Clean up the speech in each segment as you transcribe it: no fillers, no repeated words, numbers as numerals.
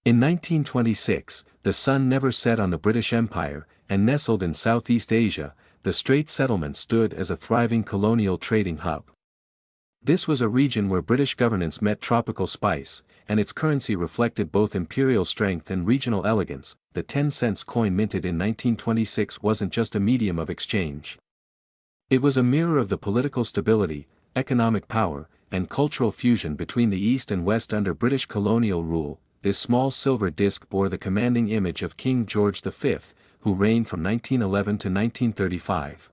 In 1926, the sun never set on the British Empire, and nestled in Southeast Asia, the Straits Settlements stood as a thriving colonial trading hub. This was a region where British governance met tropical spice, and its currency reflected both imperial strength and regional elegance. The 10-cent coin minted in 1926 wasn't just a medium of exchange. It was a mirror of the political stability, economic power, and cultural fusion between the East and West under British colonial rule. This small silver disc bore the commanding image of King George V, who reigned from 1911 to 1935.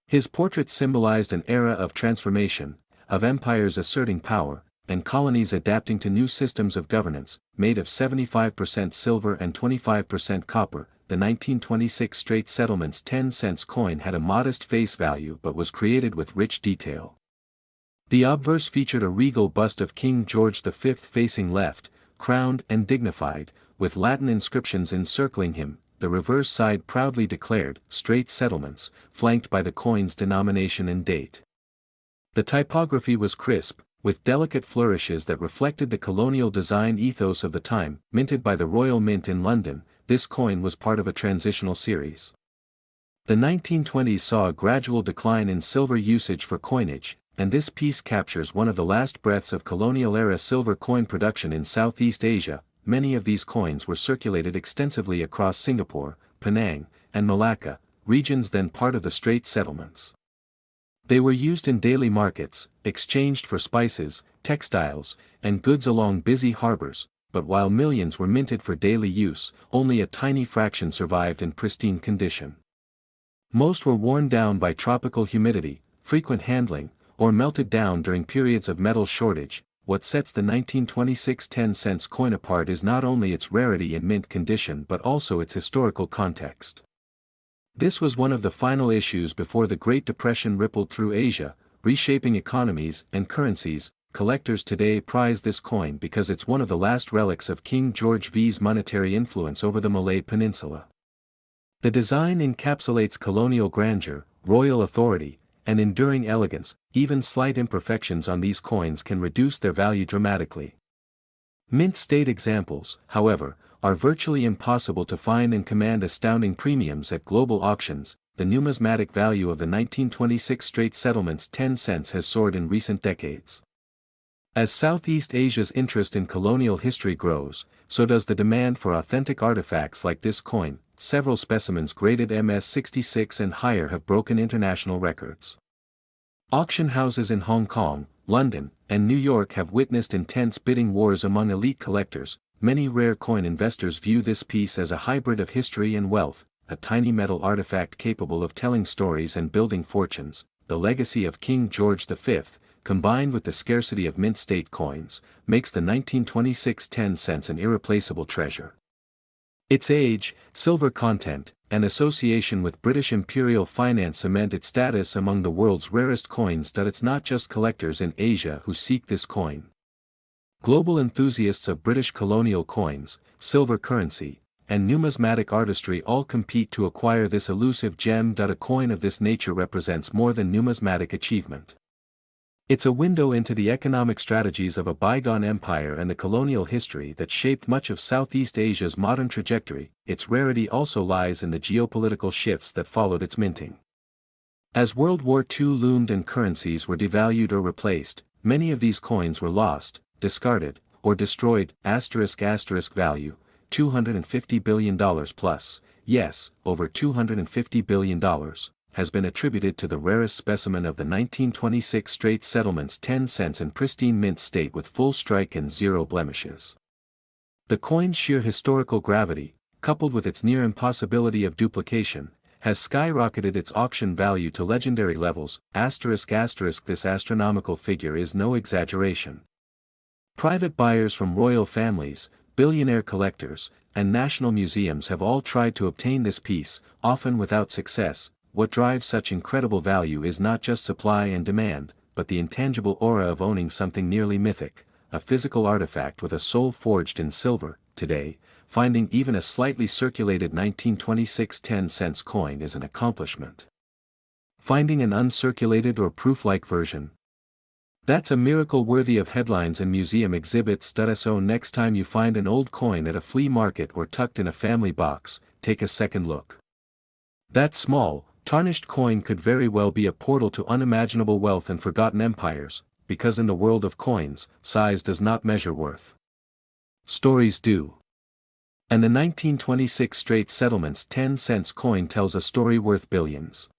His portrait symbolized an era of transformation, of empires asserting power, and colonies adapting to new systems of governance. Made of 75% silver and 25% copper, the 1926 Straits Settlements 10-cent coin had a modest face value but was created with rich detail. The obverse featured a regal bust of King George V facing left, crowned and dignified, with Latin inscriptions encircling him. The reverse side proudly declared Straits Settlements, flanked by the coin's denomination and date. The typography was crisp, with delicate flourishes that reflected the colonial design ethos of the time. Minted by the Royal Mint in London, this coin was part of a transitional series. The 1920s saw a gradual decline in silver usage for coinage, and this piece captures one of the last breaths of colonial-era silver coin production in Southeast Asia. Many of these coins were circulated extensively across Singapore, Penang, and Malacca, regions then part of the Straits Settlements. They were used in daily markets, exchanged for spices, textiles, and goods along busy harbors, but while millions were minted for daily use, only a tiny fraction survived in pristine condition. Most were worn down by tropical humidity, frequent handling, or melted down during periods of metal shortage. What sets the 1926 10-cent coin apart is not only its rarity and mint condition but also its historical context. This was one of the final issues before the Great Depression rippled through Asia, reshaping economies and currencies. Collectors today prize this coin because it's one of the last relics of King George V's monetary influence over the Malay Peninsula. The design encapsulates colonial grandeur, royal authority, and enduring elegance. Even slight imperfections on these coins can reduce their value dramatically. Mint state examples, however, are virtually impossible to find and command astounding premiums at global auctions. The numismatic value of the 1926 Straits Settlements 10 cents has soared in recent decades. As Southeast Asia's interest in colonial history grows, so does the demand for authentic artifacts like this coin. Several specimens graded MS-66 and higher have broken international records. Auction houses in Hong Kong, London, and New York have witnessed intense bidding wars among elite collectors. Many rare coin investors view this piece as a hybrid of history and wealth, a tiny metal artifact capable of telling stories and building fortunes. The legacy of King George V, combined with the scarcity of mint state coins, makes the 1926 10 cents an irreplaceable treasure. Its age, silver content, and association with British imperial finance cement its status among the world's rarest coins. It's not just collectors in Asia who seek this coin. Global enthusiasts of British colonial coins, silver currency, and numismatic artistry all compete to acquire this elusive gem. A coin of this nature represents more than numismatic achievement. It's a window into the economic strategies of a bygone empire and the colonial history that shaped much of Southeast Asia's modern trajectory. Its rarity also lies in the geopolitical shifts that followed its minting. As World War II loomed and currencies were devalued or replaced, many of these coins were lost, discarded, or destroyed. Value, $250 billion plus, yes, over $250 billion. Has been attributed to the rarest specimen of the 1926 Straits Settlements 10 cents in pristine mint state with full strike and zero blemishes. The coin's sheer historical gravity, coupled with its near impossibility of duplication, has skyrocketed its auction value to legendary levels. This astronomical figure is no exaggeration. Private buyers from royal families, billionaire collectors, and national museums have all tried to obtain this piece, often without success. What drives such incredible value is not just supply and demand, but the intangible aura of owning something nearly mythic, a physical artifact with a soul forged in silver. Today, finding even a slightly circulated 1926 10 cents coin is an accomplishment. Finding an uncirculated or proof-like version. That's a miracle worthy of headlines and museum exhibits. So next time you find an old coin at a flea market or tucked in a family box, take a second look. That small, tarnished coin could very well be a portal to unimaginable wealth and forgotten empires, because in the world of coins, size does not measure worth. Stories do. And the 1926 Straits Settlements 10 cents coin tells a story worth billions.